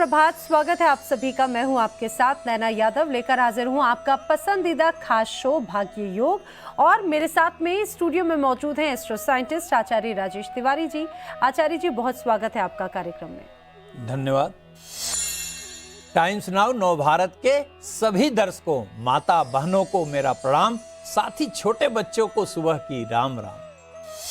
सुप्रभात, स्वागत है आप सभी का। मैं हूं आपके साथ नैना यादव, लेकर हाजिर हूं आपका पसंदीदा खास शो भाग्य योग। और मेरे साथ में स्टूडियो में मौजूद हैं एस्ट्रो साइंटिस्ट आचार्य राजेश तिवारी जी। आचार्य जी, बहुत स्वागत है आपका कार्यक्रम में। धन्यवाद। टाइम्स नाउ नव भारत के सभी दर्शकों, माता बहनों को मेरा प्रणाम, साथ ही छोटे बच्चों को सुबह की राम राम।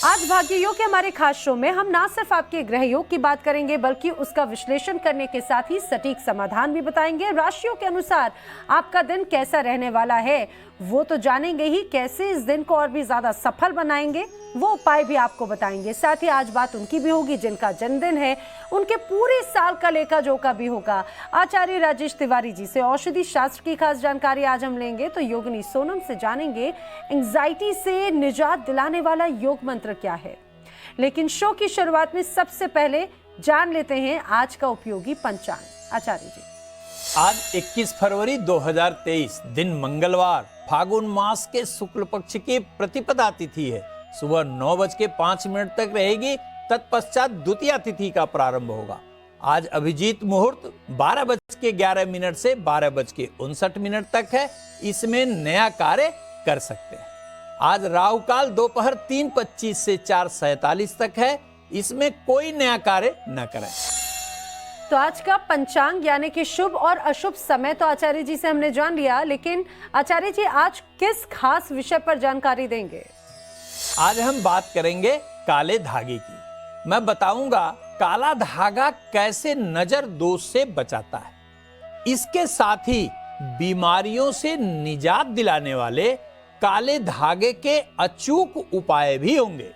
आज भाग्य योग के हमारे खास शो में हम ना सिर्फ आपके ग्रह योग की बात करेंगे, बल्कि उसका विश्लेषण करने के साथ ही सटीक समाधान भी बताएंगे। राशियों के अनुसार आपका दिन कैसा रहने वाला है वो तो जानेंगे ही, कैसे इस दिन को और भी ज्यादा सफल बनाएंगे वो उपाय भी आपको बताएंगे। साथ ही आज बात उनकी भी होगी जिनका जन्मदिन है, उनके पूरे साल का लेखा जोखा भी होगा। आचार्य राजेश तिवारी जी से औषधि शास्त्र की खास जानकारी आज हम लेंगे, तो योगिनी सोनम से जानेंगे एंजाइटी से निजात दिलाने वाला योग मंत्र क्या है। लेकिन शो की शुरुआत में सबसे पहले जान लेते हैं आज का उपयोगी पंचांग। आचार्य जी, आज 21 फरवरी 2023 दिन मंगलवार, फागुन मास के शुक्ल पक्ष की प्रतिपदा तिथि है। सुबह 9:05 तक रहेगी, तत्पश्चात द्वितीया तिथि का प्रारंभ होगा। आज अभिजीत मुहूर्त 12:11 से 12:59 तक है। इसमें नया कार्य कर सकते हैं। आज राहु काल दोपहर 3:25 से 4:47 तक है। इसमें कोई नया कार्य न करें। तो आज का पंचांग यानी कि शुभ और अशुभ समय तो आचार्य जी से हमने जान लिया, लेकिन आचार्य जी आज किस खास विषय पर जानकारी देंगे? आज हम बात करेंगे काले धागे की। मैं बताऊंगा काला धागा कैसे नजर दोष से बचाता है। इसके साथ ही बीमारियों से निजात दिलाने वाले काले धागे के अचूक उपाय भी होंगे।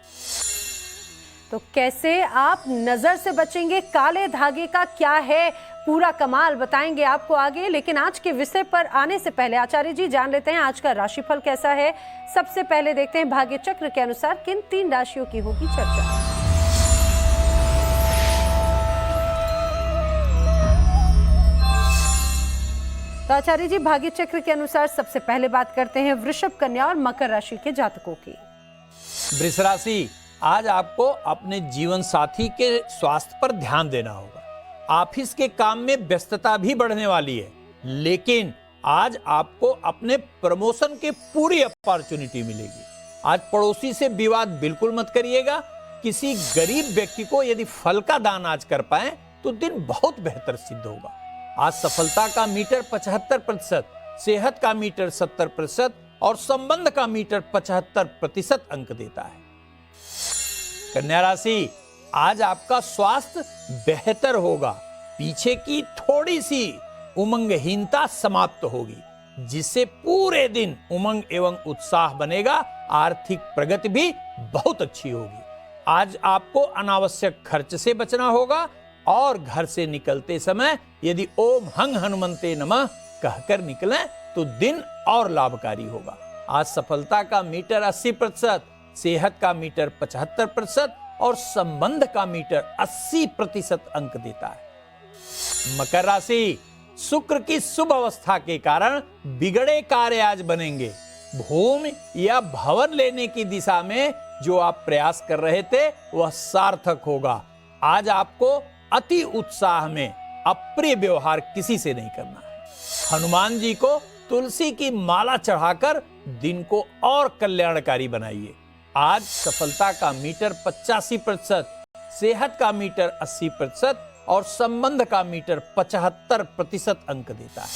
तो कैसे आप नजर से बचेंगे, काले धागे का क्या है पूरा कमाल बताएंगे आपको आगे। लेकिन आज के विषय पर आने से पहले आचार्य जी जान लेते हैं आज का राशिफल कैसा है। सबसे पहले देखते हैं भाग्य चक्र के अनुसार किन 3 राशियों की होगी चर्चा। तो आचार्य जी, भाग्य चक्र के अनुसार सबसे पहले बात करते हैं वृषभ, कन्या और मकर राशि के जातकों की। वृष राशि, आज आपको अपने जीवन साथी के स्वास्थ्य पर ध्यान देना होगा। ऑफिस के काम में व्यस्तता भी बढ़ने वाली है, लेकिन आज आपको अपने प्रमोशन की पूरी अपॉर्चुनिटी मिलेगी। आज पड़ोसी से विवाद बिल्कुल मत करिएगा। किसी गरीब व्यक्ति को यदि फल का दान आज कर पाए तो दिन बहुत बेहतर सिद्ध होगा। आज सफलता का मीटर 75%, सेहत का मीटर 70% और संबंध का मीटर 75% अंक देता है। कन्या राशि, आज आपका स्वास्थ्य बेहतर होगा। पीछे की थोड़ी सी उमंगहीनता समाप्त होगी, जिससे पूरे दिन उमंग एवं उत्साह बनेगा। आर्थिक प्रगति भी बहुत अच्छी होगी। आज आपको अनावश्यक खर्च से बचना होगा और घर से निकलते समय यदि ओम हंग हनुमंते नमः कहकर निकलें तो दिन और लाभकारी होगा। आज सफलता का मीटर 80%, सेहत का मीटर 75% और संबंध का मीटर 80% अंक देता है। मकर राशि, शुक्र की शुभ अवस्था के कारण बिगड़े कार्य आज बनेंगे। भूमि या भवन लेने की दिशा में जो आप प्रयास कर रहे थे वह सार्थक होगा। आज आपको अति उत्साह में अप्रिय व्यवहार किसी से नहीं करना है। हनुमान जी को तुलसी की माला चढ़ाकर दिन को और कल्याणकारी बनाइए। आज सफलता का मीटर 85%, सेहत का मीटर 80% और संबंध का मीटर 75% अंक देता है।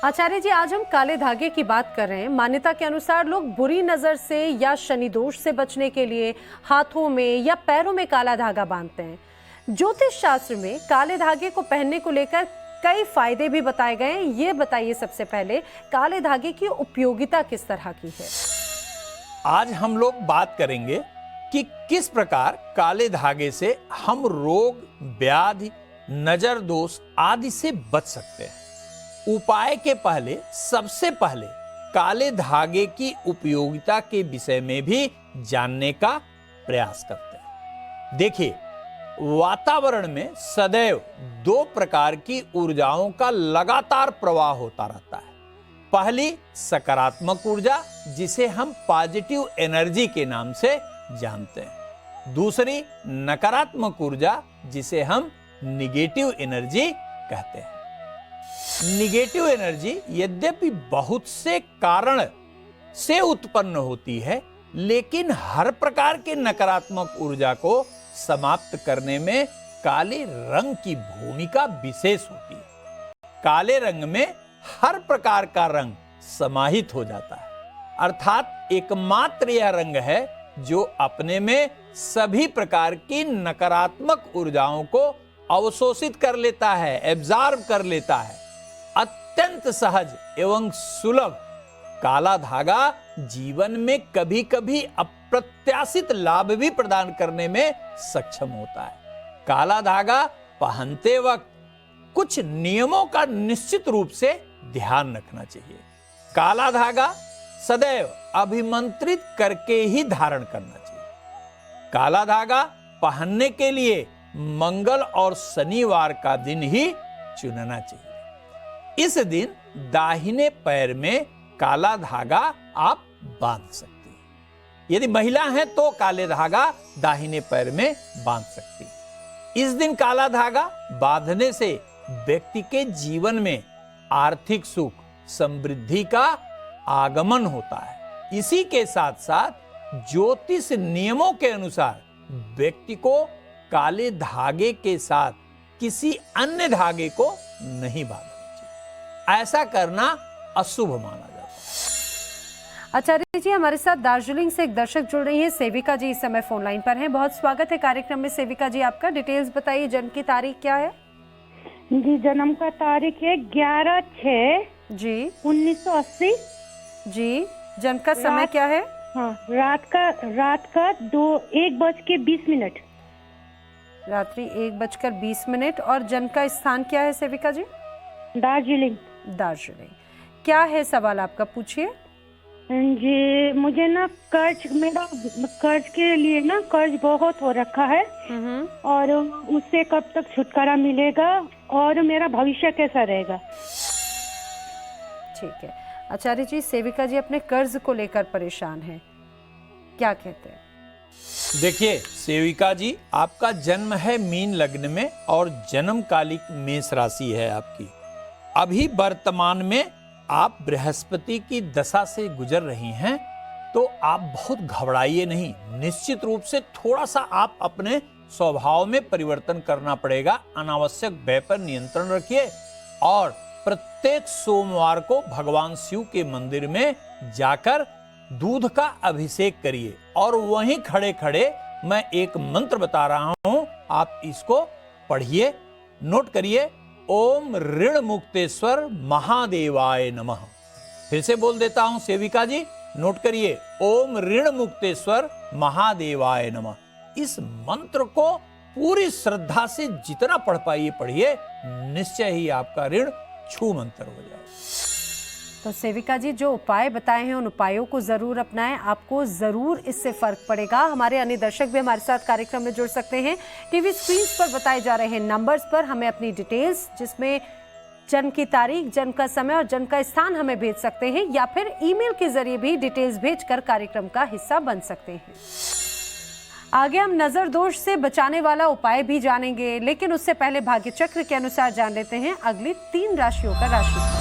आचार्य जी, आज हम काले धागे की बात कर रहे हैं। मान्यता के अनुसार लोग बुरी नजर से या शनि दोष से बचने के लिए हाथों में या पैरों में काला धागा बांधते हैं। ज्योतिष शास्त्र में काले धागे को पहनने को लेकर कई फायदे भी बताए गए हैं। ये बताइए सबसे पहले काले धागे की उपयोगिता किस तरह की है। आज हम लोग बात करेंगे कि किस प्रकार काले धागे से हम रोग, व्याधि, नजर दोष आदि से बच सकते हैं। उपाय के पहले सबसे पहले काले धागे की उपयोगिता के विषय में भी जानने का प्रयास करते हैं। देखिए, वातावरण में सदैव 2 प्रकार की ऊर्जाओं का लगातार प्रवाह होता रहता है। पहली सकारात्मक ऊर्जा, जिसे हम पॉजिटिव एनर्जी के नाम से जानते हैं। दूसरी नकारात्मक ऊर्जा, जिसे हम निगेटिव एनर्जी कहते हैं। निगेटिव एनर्जी यद्यपि बहुत से कारण से उत्पन्न होती है, लेकिन हर प्रकार के नकारात्मक ऊर्जा को समाप्त करने में काले रंग की भूमिका विशेष होती है। काले रंग में हर प्रकार का रंग समाहित हो जाता है, अर्थात एकमात्र यह रंग है जो अपने में सभी प्रकार की नकारात्मक ऊर्जाओं को अवशोषित कर लेता है, एब्जॉर्ब कर लेता है। अत्यंत सहज एवं सुलभ काला धागा जीवन में कभी कभी अप्रत्याशित लाभ भी प्रदान करने में सक्षम होता है। काला धागा पहनते वक्त कुछ नियमों का निश्चित रूप से ध्यान रखना चाहिए। काला धागा सदैव अभिमंत्रित करके ही धारण करना चाहिए। काला धागा पहनने के लिए मंगल और शनिवार का दिन ही चुनना चाहिए। इस दिन दाहिने पैर में काला धागा आप बांध सकते हैं। यदि महिला हैं तो काले धागा दाहिने पैर में बांध सकती है। इस दिन काला धागा बांधने से व्यक्ति के जीवन में आर्थिक सुख, समृद्धि का आगमन होता है। इसी के साथ साथ ज्योतिष नियमों के अनुसार व्यक्ति को काले धागे के साथ किसी अन्य धागे को नहीं बांधना चाहिए। ऐसा करना अशुभ माना जाता है। आचार्य जी, हमारे साथ दार्जिलिंग से एक दर्शक जुड़ रही हैं। सेविका जी इस समय फोन लाइन पर हैं। बहुत स्वागत है कार्यक्रम में सेविका जी आपका। डिटेल्स बताइए, जन्म की तारीख क्या है? जी, जन्म का तारीख है 11/6 जी 1980। जी, जन्म का समय क्या है? हाँ, रात का 1:20। रात्रि 1:20। और जन्म का स्थान क्या है सेविका जी? दार्जिलिंग। दार्जिलिंग। क्या है सवाल आपका, पूछिए। जी, मुझे ना मेरा कर्ज के लिए ना कर्ज बहुत हो रखा है और उससे कब तक छुटकारा मिलेगा और मेरा भविष्य कैसा रहेगा? ठीक है आचार्य जी, सेविका जी अपने कर्ज को लेकर परेशान हैं, क्या कहते हैं? देखिए सेविका जी, आपका जन्म है मीन लग्न में और जन्मकालिक मेष राशि है आपकी। अभी वर्तमान में आप बृहस्पति की दशा से गुजर रही हैं, तो आप बहुत घबराइए नहीं। निश्चित रूप से थोड़ा सा आप अपने स्वभाव में परिवर्तन करना पड़ेगा। अनावश्यक व्यय पर नियंत्रण रखिए और प्रत्येक सोमवार को भगवान शिव के मंदिर में जाकर दूध का अभिषेक करिए और वहीं खड़े खड़े मैं एक मंत्र बता रहा हूं, आप इसको पढ़िए, नोट करिए। ओम ऋण मुक्तेश्वर महादेवाय नमः। फिर से बोल देता हूं सेविका जी, नोट करिए। ओम ऋण मुक्तेश्वर महादेवाय नमः। इस मंत्र को पूरी श्रद्धा से जितना पढ़ पाइए पढ़िए, निश्चय ही आपका ऋण छू मंत्र हो जाए। तो सेविका जी जो उपाय बताए हैं उन उपायों को जरूर अपनाएं, आपको जरूर इससे फर्क पड़ेगा। हमारे अन्य दर्शक भी हमारे साथ कार्यक्रम में जुड़ सकते हैं। टीवी स्क्रीन पर बताए जा रहे हैं नंबर्स पर हमें अपनी डिटेल्स, जिसमें जन्म की तारीख, जन्म का समय और जन्म का स्थान हमें भेज सकते हैं, या फिर ईमेल के जरिए भी डिटेल्स भेजकर कार्यक्रम का हिस्सा बन सकते हैं। आगे हम नजर दोष से बचाने वाला उपाय भी जानेंगे, लेकिन उससे पहले भाग्य चक्र के अनुसार जान लेते हैं अगली 3 राशियों का राशिफल।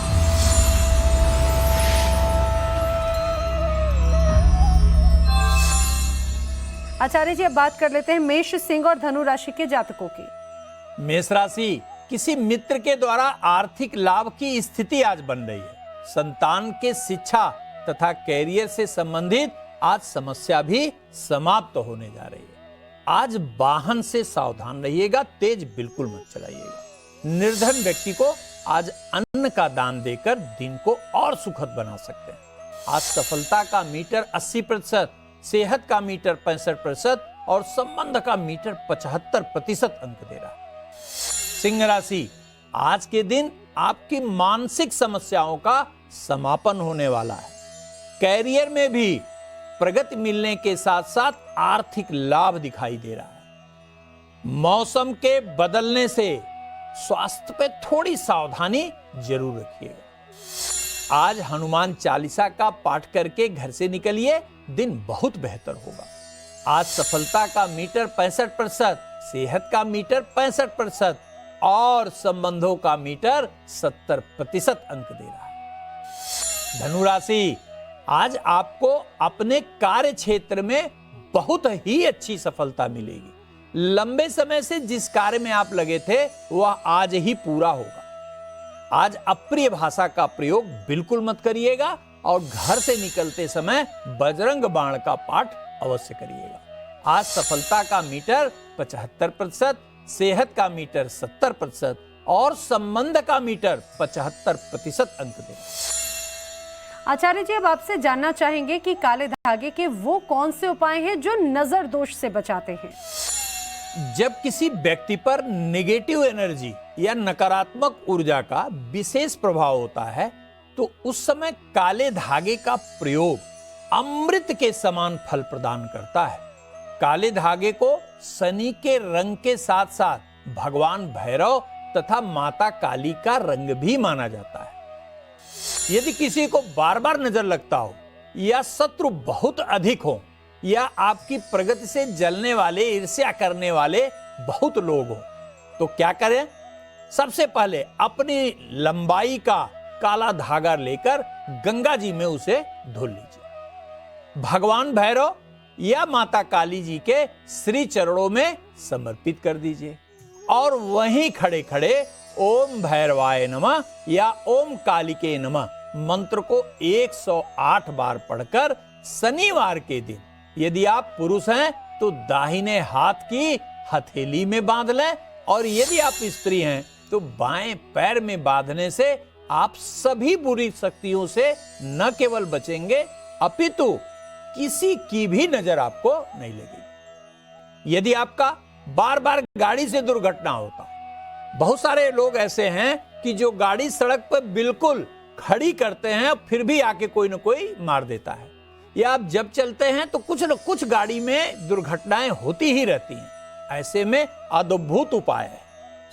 आचार्य जी अब बात कर लेते हैं मेष, सिंह और धनु राशि के जातकों की। मेष राशि, किसी मित्र के द्वारा आर्थिक लाभ की स्थिति आज बन रही है। संतान के शिक्षा तथा कैरियर से संबंधित आज समस्या भी समाप्त होने जा रही है। आज वाहन से सावधान रहिएगा, तेज बिल्कुल मत चलाइएगा। निर्धन व्यक्ति को आज अन्न का दान देकर दिन को और सुखद बना सकते हैं। आज सफलता का मीटर 80%, सेहत का मीटर 65% और संबंध का मीटर 75% अंक दे रहा है। सिंह राशि, आज के दिन आपकी मानसिक समस्याओं का समापन होने वाला है। कैरियर में भी प्रगति मिलने के साथ साथ आर्थिक लाभ दिखाई दे रहा है। मौसम के बदलने से स्वास्थ्य पे थोड़ी सावधानी जरूर रखिएगा। आज हनुमान चालीसा का पाठ करके घर से निकलिए, दिन बहुत बेहतर होगा। आज सफलता का मीटर 65%, सेहत का मीटर 65% और संबंधों का मीटर 70% अंक दे रहा है। धनु राशि, आज आपको अपने कार्य क्षेत्र में बहुत ही अच्छी सफलता मिलेगी। लंबे समय से जिस कार्य में आप लगे थे वह आज ही पूरा होगा। आज अप्रिय भाषा का प्रयोग बिल्कुल मत करिएगा और घर से निकलते समय बजरंग बाण का पाठ अवश्य करिएगा। आज सफलता का मीटर 75%, सेहत का मीटर 70% और संबंध का मीटर 75% अंक देगा। आचार्य जी, अब आपसे जानना चाहेंगे कि काले धागे के वो कौन से उपाय हैं जो नजर दोष से बचाते हैं। जब किसी व्यक्ति पर नेगेटिव एनर्जी या नकारात्मक ऊर्जा का विशेष प्रभाव होता है तो उस समय काले धागे का प्रयोग अमृत के समान फल प्रदान करता है। काले धागे को शनि के रंग के साथ साथ भगवान भैरव तथा माता काली का रंग भी माना जाता है। यदि किसी को बार बार नजर लगता हो या शत्रु बहुत अधिक हो या आपकी प्रगति से जलने वाले, ईर्ष्या करने वाले बहुत लोग हो तो क्या करें? सबसे पहले अपनी लंबाई का काला धागा लेकर गंगा जी में उसे धुल लीजिए। भगवान भैरव या माता काली जी के श्री चरणों में समर्पित कर दीजिए और वहीं खड़े खड़े ओम भैरवाय नमः या ओम कालिके नमः मंत्र को 108 बार पढ़कर शनिवार के दिन, यदि आप पुरुष हैं तो दाहिने हाथ की हथेली में बांध लें और यदि आप स्त्री हैं तो बाएं पैर में बांधने से आप सभी बुरी शक्तियों से न केवल बचेंगे अपितु किसी की भी नजर आपको नहीं लगेगी। यदि आपका बार बार गाड़ी से दुर्घटना होता, बहुत सारे लोग ऐसे हैं कि जो गाड़ी सड़क पर बिल्कुल खड़ी करते हैं फिर भी आके कोई न कोई मार देता है, या आप जब चलते हैं तो कुछ न कुछ गाड़ी में दुर्घटनाएं होती ही रहती हैं। ऐसे में अद्भुत उपाय है,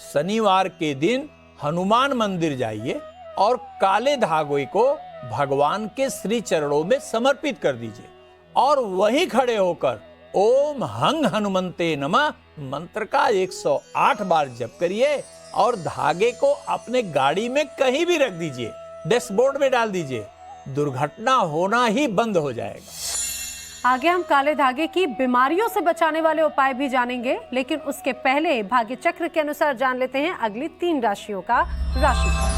शनिवार के दिन हनुमान मंदिर जाइए और काले धागे को भगवान के श्री चरणों में समर्पित कर दीजिए और वहीं खड़े होकर ओम हंग हनुमंते नमः मंत्र का 108 बार जप करिए और धागे को अपने गाड़ी में कहीं भी रख दीजिए, डैशबोर्ड में डाल दीजिए, दुर्घटना होना ही बंद हो जाएगा। आगे हम काले धागे की बीमारियों से बचाने वाले उपाय भी जानेंगे, लेकिन उसके पहले भाग्य चक्र के अनुसार जान लेते हैं अगली 3 राशियों का राशिफल।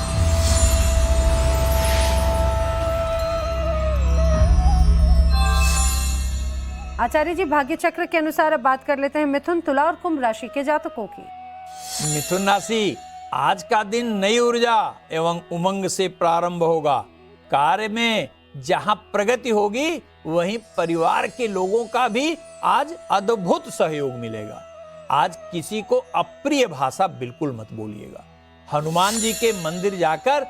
आचार्य जी, भाग्य चक्र के अनुसार अब बात कर लेते हैं मिथुन, तुला और कुंभ राशि के जातकों की। मिथुन राशि, आज का दिन नई ऊर्जा एवं उमंग से प्रारंभ होगा। कार्य में जहां प्रगति होगी वहीं परिवार के लोगों का भी आज अद्भुत सहयोग मिलेगा। आज किसी को अप्रिय भाषा बिल्कुल मत बोलिएगा। हनुमान जी के मंदिर जाकर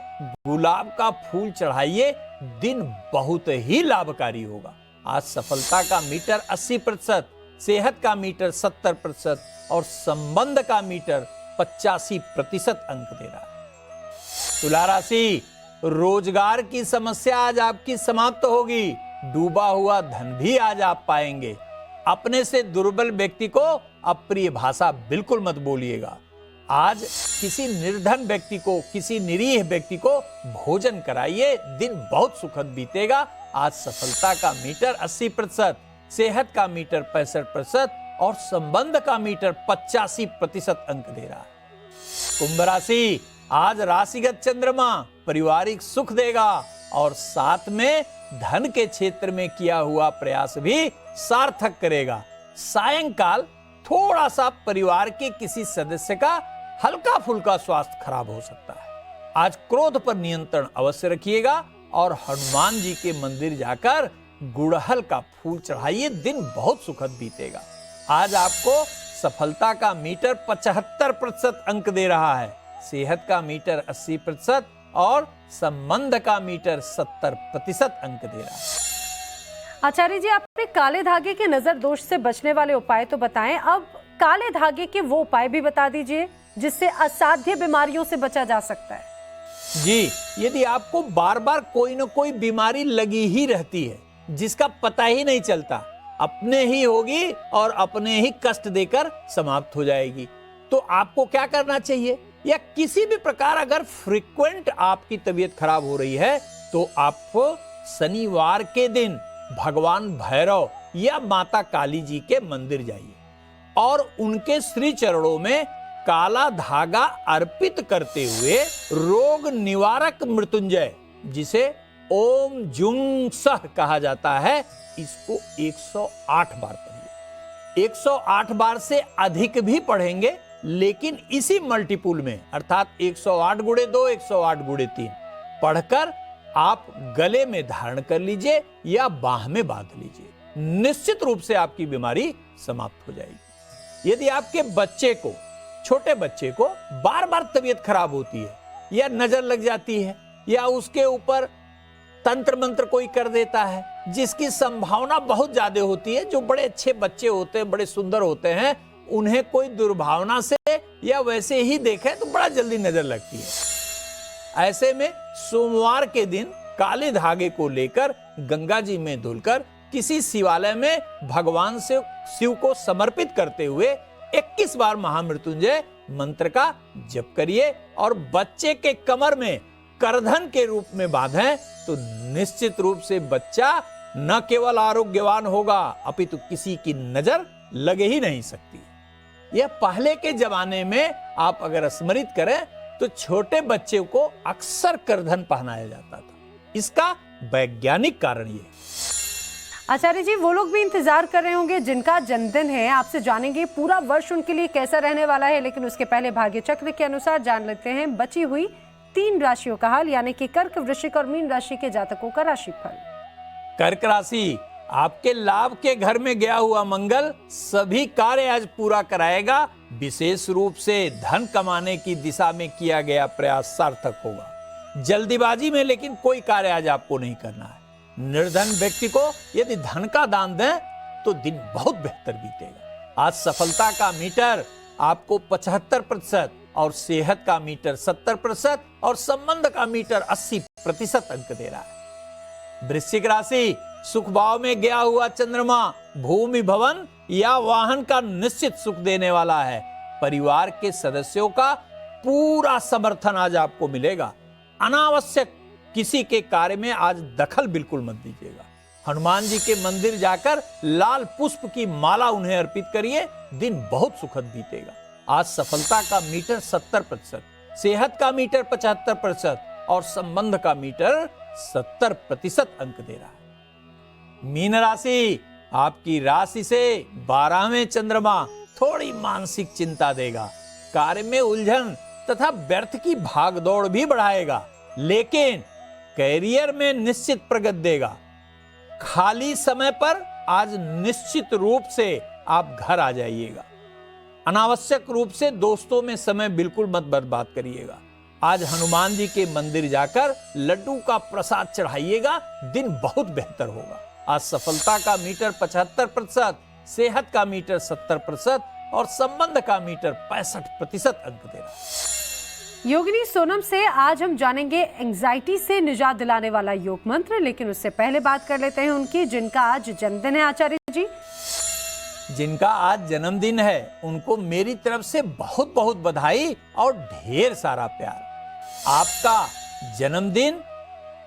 गुलाब का फूल चढ़ाइए, दिन बहुत ही लाभकारी होगा। आज सफलता का मीटर 80%, सेहत का मीटर 70% और संबंध का मीटर 85% अंक दे रहा है। तुला राशि, रोजगार की समस्या आज आपकी समाप्त होगी। डूबा हुआ धन भी आज आप पाएंगे। अपने से दुर्बल व्यक्ति को अप्रिय भाषा बिल्कुल मत बोलिएगा। आज किसी निर्धन व्यक्ति को, किसी निरीह व्यक्ति को भोजन कराइए, दिन बहुत सुखद बीतेगा। आज सफलता का मीटर 80%, सेहत का मीटर 65% और संबंध का मीटर 85% अंक दे रहा है। कुंभ राशि, आज राशिगत चंद्रमा पारिवारिक सुख देगा और साथ में धन के क्षेत्र में किया हुआ प्रयास भी सार्थक करेगा। सायंकाल थोड़ा सा परिवार के किसी सदस्य का हल्का फुल्का स्वास्थ्य खराब हो सकता है। आज क्रोध पर नियंत्रण अवश्य रखिएगा और हनुमान जी के मंदिर जाकर गुड़हल का फूल चढ़ाइए, दिन बहुत सुखद बीतेगा। आज आपको सफलता का मीटर 75% अंक दे रहा है, सेहत का मीटर 80% और संबंध का मीटर 70% अंक दे रहा है। आचार्य जी, आपने काले धागे के नजर दोष से बचने वाले उपाय तो बताएं, अब काले धागे के वो उपाय भी बता दीजिए जिससे असाध्य बीमारियों से बचा जा सकता है। जी, यदि आपको बार बार कोई न कोई बीमारी लगी ही रहती है जिसका पता ही नहीं चलता, अपने ही होगी और अपने ही कष्ट देकर समाप्त हो जाएगी, तो आपको क्या करना चाहिए? या किसी भी प्रकार अगर फ्रीक्वेंट आपकी तबीयत खराब हो रही है तो आप शनिवार के दिन भगवान भैरव या माता काली जी के मंदिर जाइए और उनके श्री चरणों में काला धागा अर्पित करते हुए रोग निवारक मृत्युंजय, जिसे ओम जुंग सह कहा जाता है, इसको 108 बार पढ़िए। 108 बार से अधिक भी पढ़ेंगे, लेकिन इसी मल्टीपुल में अर्थात 108 गुणे 2, 108 गुणे 3 पढ़कर आप गले में धारण कर लीजिए या बाह में बांध लीजिए। निश्चित रूप से आपकी बीमारी समाप्त हो जाएगी। यदि आपके बच्चे को, छोटे बच्चे को बार बार तबीयत खराब होती है या नजर लग जाती है या उसके ऊपर तंत्र मंत्र कोई कर देता है, जिसकी संभावना बहुत ज्यादा होती है, जो बड़े अच्छे बच्चे होते हैं, बड़े सुंदर होते हैं, उन्हें कोई दुर्भावना से या वैसे ही देखे तो बड़ा जल्दी नजर लगती है। ऐसे में सोमवार के दिन काले धागे को लेकर गंगा जी में धुलकर किसी शिवालय में भगवान से शिव को समर्पित करते हुए 21 बार महामृत्युंजय मंत्र का जप करिए और बच्चे के कमर में करधन के रूप में बांधें तो निश्चित रूप से बच्चा न केवल आरोग्यवान होगा अपितु किसी की नजर लगे ही नहीं सकती। यह पहले के जमाने में आप अगर स्मरित करें तो छोटे बच्चे को अक्सर करधन पहनाया जाता था। इसका वैज्ञानिक कारण ये। आचार्य जी, वो लोग भी इंतजार कर रहे होंगे जिनका जन्मदिन है। आपसे जानेंगे पूरा वर्ष उनके लिए कैसा रहने वाला है, लेकिन उसके पहले भाग्य चक्र के अनुसार जान लेते हैं बची हुई 3 राशियों का हाल, यानी कि कर्क, वृश्चिक और मीन राशि के जातकों का राशिफल। कर्क राशि, आपके लाभ के घर में गया हुआ मंगल सभी कार्य आज पूरा कराएगा। विशेष रूप से धन कमाने की दिशा में किया गया प्रयास सार्थक होगा। जल्दीबाजी में लेकिन कोई कार्य आज आपको नहीं करना है। निर्धन व्यक्ति को यदि धन का दान दें तो दिन बहुत बेहतर बीतेगा। आज सफलता का मीटर आपको 75% और सेहत का मीटर 70% और संबंध का मीटर 80% अंक दे रहा है। वृश्चिक राशि, सुख भाव में गया हुआ चंद्रमा भूमि, भवन या वाहन का निश्चित सुख देने वाला है। परिवार के सदस्यों का पूरा समर्थन आज आपको मिलेगा। अनावश्यक किसी के कार्य में आज दखल बिल्कुल मत दीजिएगा। हनुमान जी के मंदिर जाकर लाल पुष्प की माला उन्हें अर्पित करिए, दिन बहुत सुखद बीतेगा। आज सफलता का मीटर 70%, सेहत का मीटर 75% और संबंध का मीटर 70% अंक दे रहा है। मीन राशि, आपकी राशि से 12वें चंद्रमा थोड़ी मानसिक चिंता देगा। कार्य में उलझन तथा व्यर्थ की भागदौड़ भी बढ़ाएगा, लेकिन कैरियर में निश्चित प्रगति देगा। खाली समय पर आज निश्चित रूप से आप घर आ जाइएगा। अनावश्यक रूप से दोस्तों में समय बिल्कुल मत बर्बाद करिएगा। आज हनुमान जी के मंदिर जाकर लड्डू का प्रसाद चढ़ाइएगा, दिन बहुत बेहतर होगा। आज सफलता का मीटर 75%, सेहत का मीटर 70% और संबंध का मीटर 65% अंक दे रहा है। योगिनी सोनम से आज हम जानेंगे एंजाइटी से निजात दिलाने वाला योग मंत्र, लेकिन उससे पहले बात कर लेते हैं उनकी जिनका आज जन्मदिन है। आचार्य जी, जिनका आज जन्मदिन है उनको मेरी तरफ से बहुत बहुत बधाई और ढेर सारा प्यार। आपका जन्मदिन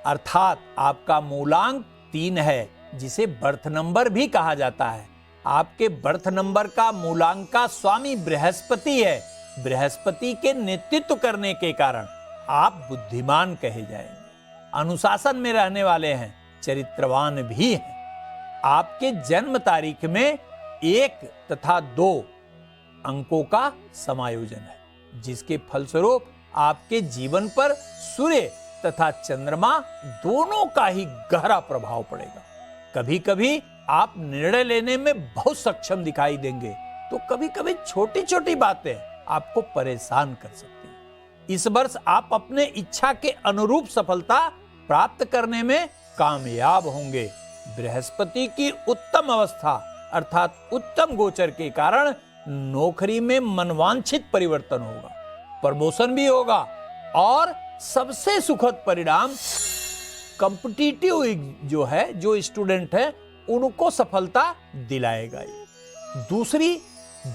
अर्थात आपका मूलांक 3 है, जिसे बर्थ नंबर भी कहा जाता है। आपके बर्थ नंबर का मूलांक का स्वामी बृहस्पति है। बृहस्पति के नेतृत्व करने के कारण आप बुद्धिमान कहे जाएंगे, अनुशासन में रहने वाले हैं, चरित्रवान भी हैं। आपके जन्म तारीख में 1 तथा 2 अंकों का समायोजन है, जिसके फलस्वरूप आपके जीवन पर सूर्य तथा चंद्रमा दोनों का ही गहरा प्रभाव पड़ेगा। कभी कभी आप निर्णय लेने में बहुत सक्षम दिखाई देंगे, तो कभी कभी छोटी छोटी बातें आपको परेशान कर सकती हैं। इस वर्ष आप अपने इच्छा के अनुरूप सफलता प्राप्त करने में कामयाब होंगे। बृहस्पति की उत्तम अवस्था अर्थात उत्तम गोचर के कारण नौकरी में मनवांछित परिवर्तन होगा, प्रमोशन भी होगा और सबसे सुखद परिणाम कॉम्पिटिटिव जो स्टूडेंट है उनको सफलता दिलाएगा। दूसरी,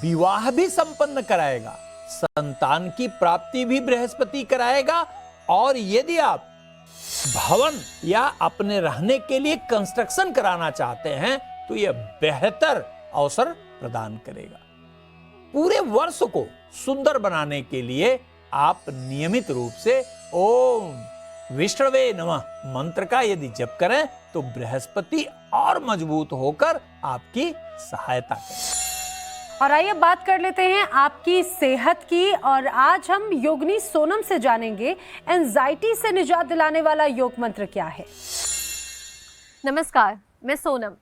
विवाह भी संपन्न कराएगा। संतान की प्राप्ति भी बृहस्पति कराएगा। और यदि आप भवन या अपने रहने के लिए कंस्ट्रक्शन कराना चाहते हैं तो यह बेहतर अवसर प्रदान करेगा। पूरे वर्ष को सुंदर बनाने के लिए आप नियमित रूप से ओम विष्णवे नमः मंत्र का यदि जप करें तो बृहस्पति और मजबूत होकर आपकी सहायता करें। और आइए बात कर लेते हैं आपकी सेहत की। और आज हम योगिनी सोनम से जानेंगे एंजाइटी से निजात दिलाने वाला योग मंत्र क्या है। नमस्कार, मैं सोनम।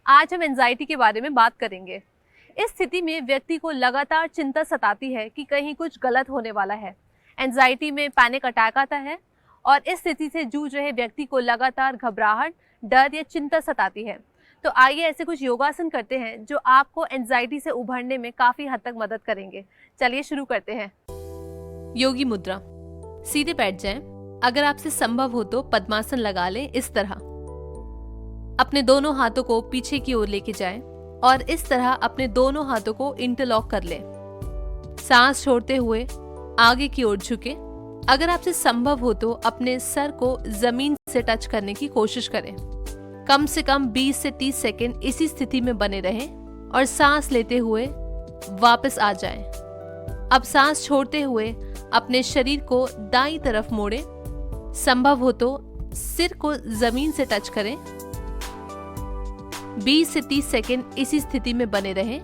आज हम एंजाइटी के बारे में बात करेंगे। इस स्थिति में व्यक्ति को लगातार चिंता सताती है कि कहीं कुछ गलत होने वाला है। एंजाइटी में पैनिक अटैक आता है और इस स्थिति से जूझ रहे व्यक्ति को लगातार घबराहट, डर या चिंता सताती है। तो आइए ऐसे कुछ योगासन करते हैं जो आपको एंजाइटी से उभरने में काफ़ी हद तक मदद करेंगे। चलिए शुरू करते हैं। योगी मुद्रा। सीधे बैठ जाएं। अगर आपसे संभव हो तो पद्मासन लगा लें। इस तरह अपने दोनों हाथों को पीछे की ओर लेके जाएं और इस तरह अपने दोनों हाथों को इंटरलॉक कर लें। सांस छोड़ते हुए आगे की ओर झुके। अगर आपसे संभव हो तो अपने सर को जमीन से टच करने की कोशिश करें। कम से कम 20 से 30 सेकंड इसी स्थिति में बने रहें और सांस लेते हुए वापस आ जाएं। अब सांस छोड़ते हुए अपने शरीर को दाईं तरफ मोड़ें। संभव हो तो सिर को जमीन से टच करें। 20 से 30 सेकंड इसी स्थिति में बने रहें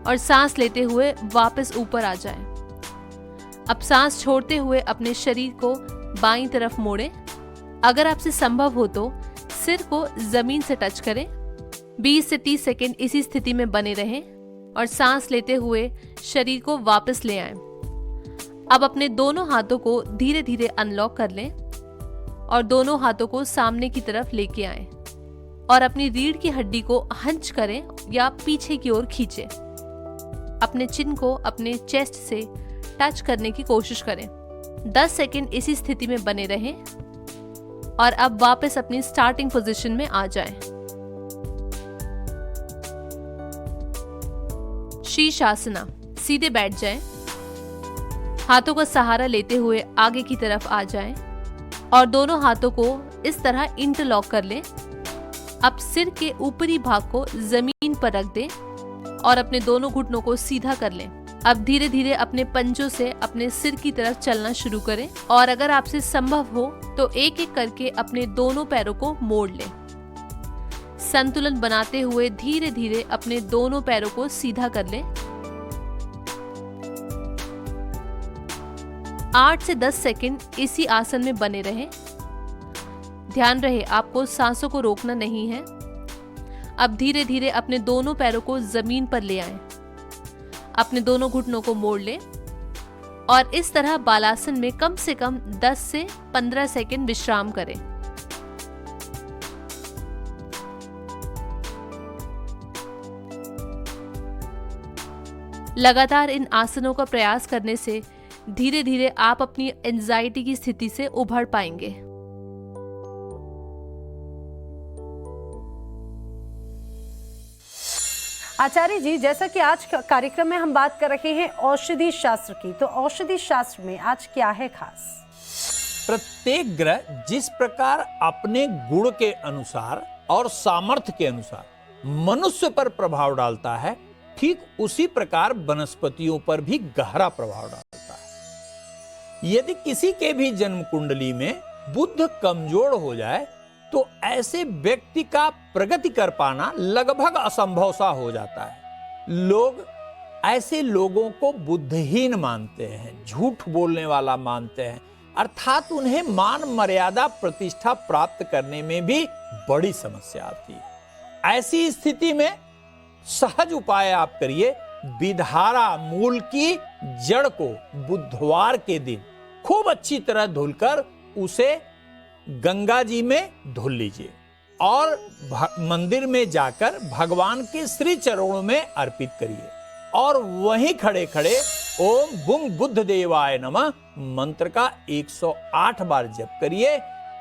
और सांस लेते हुए वापस ऊपर आ जाएं। अब सांस छोड़ते हुए अपने शरीर को बाईं तरफ मोड़ें। अगर आपसे संभव हो तो सिर को जमीन से टच करें। 20 से 30 सेकंड इसी स्थिति में बने रहें और सांस लेते हुए शरीर को वापस ले आएं। अब अपने दोनों हाथों को धीरे धीरे अनलॉक कर लें और दोनों हाथों को सामने की तरफ लेके आएं और अपनी रीढ़ की हड्डी को हंच करें या पीछे की ओर खींचें। अपने चिन को अपने चेस्ट से टच करने की कोशिश करें। 10 सेकंड इसी स्थिति में बने रहें और अब वापस अपनी स्टार्टिंग पोजीशन में आ जाएं। शीर्षासना। सीधे बैठ जाएं। हाथों का सहारा लेते हुए आगे की तरफ आ जाएं और दोनों हाथों को इस तरह इंटरलॉक कर लें। अब सिर के ऊपरी भाग को जमीन पर रख दें और अपने दोनों घुटनों को सीधा कर लें। अब धीरे धीरे अपने पंजों से अपने सिर की तरफ चलना शुरू करें और अगर आपसे संभव हो तो एक एक करके अपने दोनों पैरों को मोड़ लें। संतुलन बनाते हुए धीरे धीरे अपने दोनों पैरों को सीधा कर लें। 8 से 10 सेकंड इसी आसन में बने रहें। ध्यान रहे आपको सांसों को रोकना नहीं है। अब धीरे धीरे अपने दोनों पैरों को जमीन पर ले आएं। अपने दोनों घुटनों को मोड़ लें और इस तरह बालासन में कम से कम 10 से 15 सेकंड विश्राम करें। लगातार इन आसनों का प्रयास करने से धीरे धीरे आप अपनी एंजाइटी की स्थिति से उभर पाएंगे। आचार्य जी, जैसा कि आज कार्यक्रम में हम बात कर रहे हैं औषधि शास्त्र की, तो औषधि शास्त्र में आज क्या है खास? प्रत्येक ग्रह जिस प्रकार अपने गुण के अनुसार और सामर्थ्य के अनुसार मनुष्य पर प्रभाव डालता है, ठीक उसी प्रकार वनस्पतियों पर भी गहरा प्रभाव डालता है। यदि किसी के भी जन्म कुंडली में बुध कमजोर हो जाए तो ऐसे व्यक्ति का प्रगति कर पाना लगभग असंभव सा हो जाता है। लोग ऐसे लोगों को बुद्धिहीन मानते हैं, झूठ बोलने वाला मानते हैं, अर्थात उन्हें मान मर्यादा प्रतिष्ठा प्राप्त करने में भी बड़ी समस्या आती है। ऐसी स्थिति में सहज उपाय आप करिए। विधारा मूल की जड़ को बुधवार के दिन खूब अच्छी तरह धुलकर उसे गंगा जी में धुल लीजिए और मंदिर में जाकर भगवान के श्री चरणों में अर्पित करिए और वहीं खड़े खड़े ओम बुंग बुद्ध देवाय नमः मंत्र का 108 बार जप करिए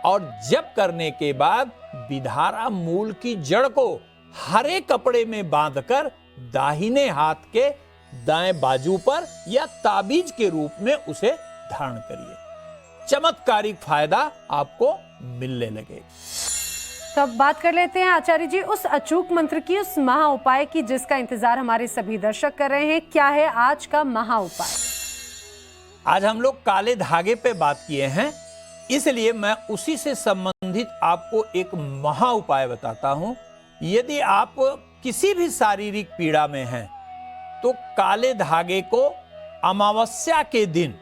और जप करने के बाद विधारा मूल की जड़ को हरे कपड़े में बांधकर दाहिने हाथ के दाएं बाजू पर या ताबीज के रूप में उसे धारण करिए। चमत्कारिक फायदा आपको मिलने लगेगा। तो अब बात कर लेते हैं आचार्य जी उस अचूक मंत्र की, उस महा उपाय की जिसका इंतजार हमारे सभी दर्शक कर रहे हैं। क्या है आज का महा उपाय? आज हम लोग काले धागे पे बात किए हैं, इसलिए मैं उसी से संबंधित आपको एक महा उपाय बताता हूं। यदि आप किसी भी शारीरिक पीड़ा में हैं तो काले धागे को अमावस्या के दिन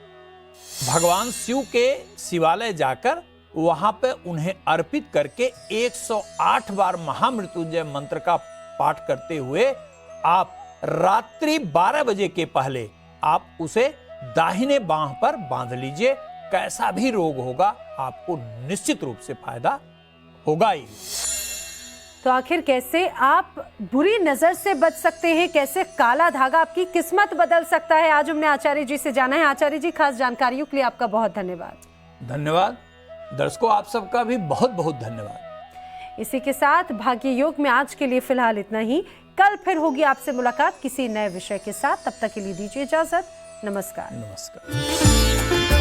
भगवान शिव के शिवालय जाकर वहां पे उन्हें अर्पित करके 108 बार महामृत्युंजय मंत्र का पाठ करते हुए आप रात्रि 12 बजे के पहले आप उसे दाहिने बांह पर बांध लीजिए। कैसा भी रोग होगा आपको निश्चित रूप से फायदा होगा ही। तो आखिर कैसे आप बुरी नजर से बच सकते हैं, कैसे काला धागा आपकी किस्मत बदल सकता है, आज हमने आचार्य जी से जाना है। आचार्य जी, खास जानकारियों के लिए आपका बहुत धन्यवाद। धन्यवाद दर्शकों, आप सबका भी बहुत बहुत धन्यवाद। इसी के साथ भाग्य योग में आज के लिए फिलहाल इतना ही। कल फिर होगी आपसे मुलाकात किसी नए विषय के साथ। तब तक के लिए दीजिए इजाजत। नमस्कार। नमस्कार।